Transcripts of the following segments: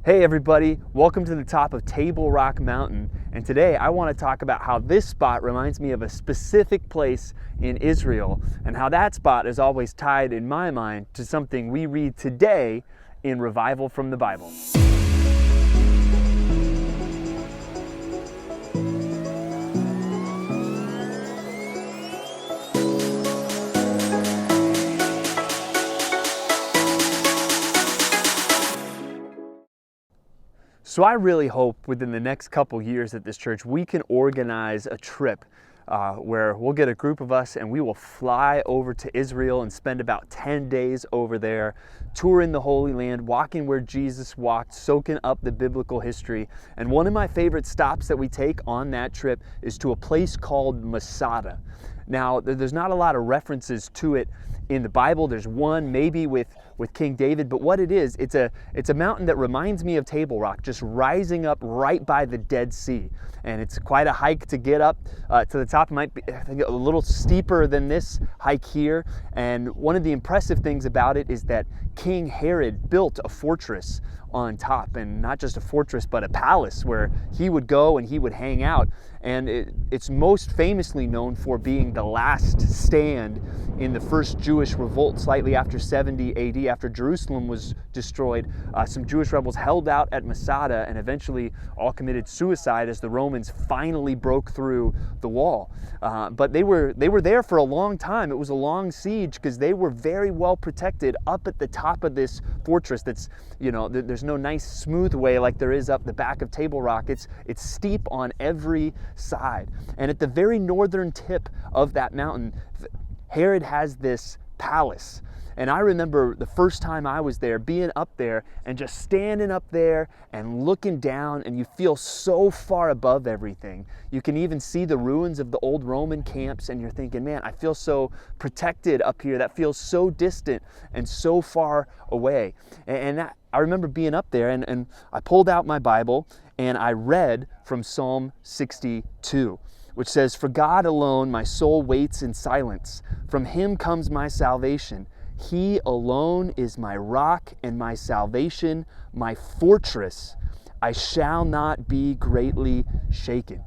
Hey everybody, welcome to the top of Table Rock Mountain, and today I want to talk about how this spot reminds me of a specific place in Israel and how that spot is always tied in my mind to something we read today in Revival from the Bible. So I really hope within the next couple years at this church we can organize a trip where we'll get a group of us and we will fly over to Israel and spend about 10 days over there, touring the Holy Land, walking where Jesus walked, soaking up the biblical history. And one of my favorite stops that we take on that trip is to a place called Masada. Now, there's not a lot of references to it in the Bible. There's one maybe with King David, but what it is, it's a mountain that reminds me of Table Rock, just rising up right by the Dead Sea. And it's quite a hike to get up to the top. It might be, I think, a little steeper than this hike here. And one of the impressive things about it is that King Herod built a fortress on top, and not just a fortress, but a palace where he would go and he would hang out. And it's most famously known for being the last stand in the first Jewish revolt slightly after 70 AD, after Jerusalem was destroyed. Some Jewish rebels held out at Masada and eventually all committed suicide as the Romans finally broke through the wall. But they were there for a long time. It was a long siege because they were very well protected up at the top of this fortress. That's, there's no nice smooth way like there is up the back of Table Rock. It's steep on every side. And at the very northern tip of that mountain, Herod has this palace. And I remember the first time I was there, being up there and just standing up there and looking down, and you feel so far above everything. You can even see the ruins of the old Roman camps, and you're thinking, man, I feel so protected up here. That feels so distant and so far away. I remember being up there, and I pulled out my Bible and I read from Psalm 62. Which says, "For God alone my soul waits in silence. From him comes my salvation. He alone is my rock and my salvation, my fortress. I shall not be greatly shaken."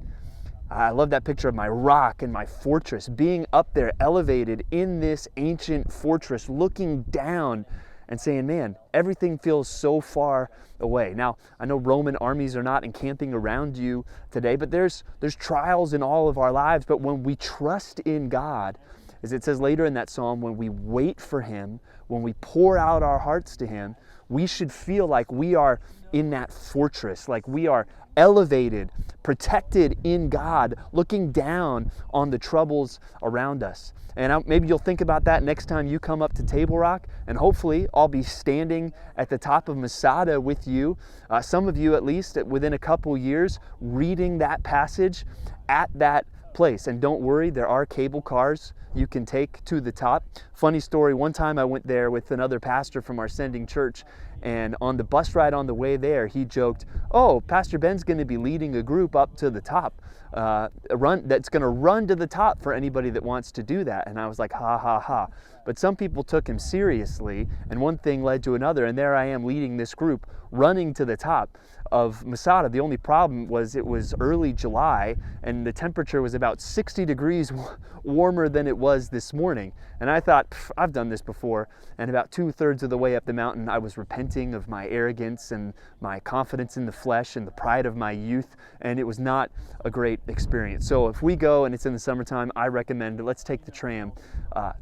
I love that picture of my rock and my fortress, being up there, elevated in this ancient fortress, looking down and saying, man, everything feels so far away. Now, I know Roman armies are not encamping around you today, but there's trials in all of our lives. But when we trust in God, as it says later in that psalm, when we wait for him, when we pour out our hearts to him, we should feel like we are in that fortress, like we are elevated, protected in God, looking down on the troubles around us. And maybe you'll think about that next time you come up to Table Rock, and hopefully I'll be standing at the top of Masada with you, some of you at least within a couple years, reading that passage at that place. And don't worry, there are cable cars you can take to the top. Funny story, one time I went there with another pastor from our sending church, and on the bus ride on the way there, he joked, "Oh, Pastor Ben's going to be leading a group up to the top, that's going to run to the top for anybody that wants to do that." And I was like, ha, ha, ha. But some people took him seriously, and one thing led to another, and there I am leading this group running to the top of Masada. The only problem was it was early July, and the temperature was about 60 degrees warmer than it was this morning. And I thought, I've done this before. And about 2/3 of the way up the mountain, I was repenting of my arrogance and my confidence in the flesh and the pride of my youth, and it was not a great experience. So if we go and it's in the summertime, I recommend let's take the tram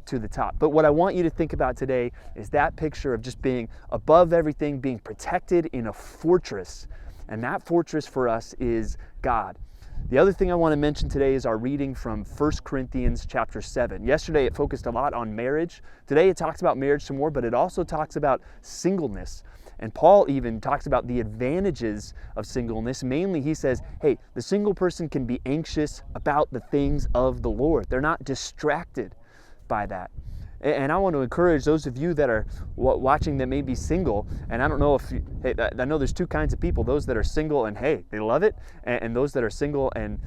to the top. But what I want you to think about today is that picture of just being above everything, being protected in a fortress. And that fortress for us is God. The other thing I want to mention today is our reading from 1 Corinthians chapter 7. Yesterday it focused a lot on marriage. Today it talks about marriage some more, but it also talks about singleness. And Paul even talks about the advantages of singleness. Mainly he says, hey, the single person can be anxious about the things of the Lord. They're not distracted by that. And I want to encourage those of you that are watching that may be single, and I don't know if hey, I know there's two kinds of people, those that are single and hey, they love it, and those that are single and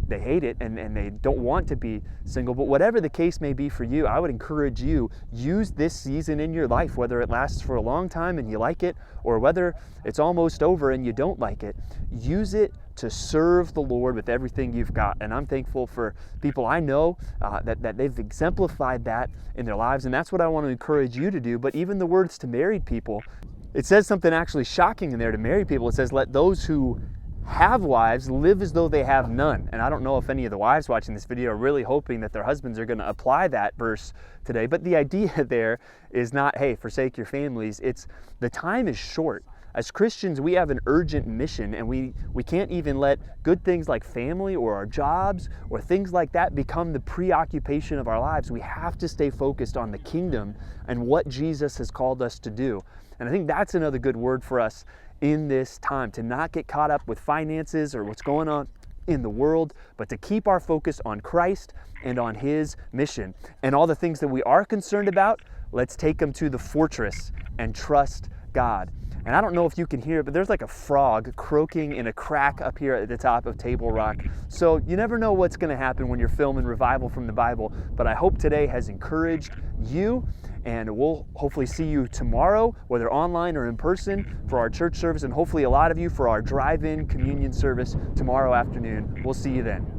they hate it and they don't want to be single. But whatever the case may be for you, I would encourage you, use this season in your life, whether it lasts for a long time and you like it, or whether it's almost over and you don't like it. Use it to serve the Lord with everything you've got. And I'm thankful for people I know that they've exemplified that in their lives, and that's what I want to encourage you to do. But even the words to married people, it says something actually shocking in there to married people. It says, let those who have wives live as though they have none. And I don't know if any of the wives watching this video are really hoping that their husbands are going to apply that verse today, but the idea there is not, hey, forsake your families. It's the time is short. As Christians, we have an urgent mission, and we can't even let good things like family or our jobs or things like that become the preoccupation of our lives. We have to stay focused on the kingdom and what Jesus has called us to do. And I think that's another good word for us in this time, to not get caught up with finances or what's going on in the world, but to keep our focus on Christ and on His mission. And all the things that we are concerned about, let's take them to the fortress and trust God. And I don't know if you can hear it, but there's like a frog croaking in a crack up here at the top of Table Rock. So you never know what's going to happen when you're filming Revival from the Bible, but I hope today has encouraged you, and we'll hopefully see you tomorrow, whether online or in person, for our church service, and hopefully a lot of you for our drive-in communion service tomorrow afternoon. We'll see you then.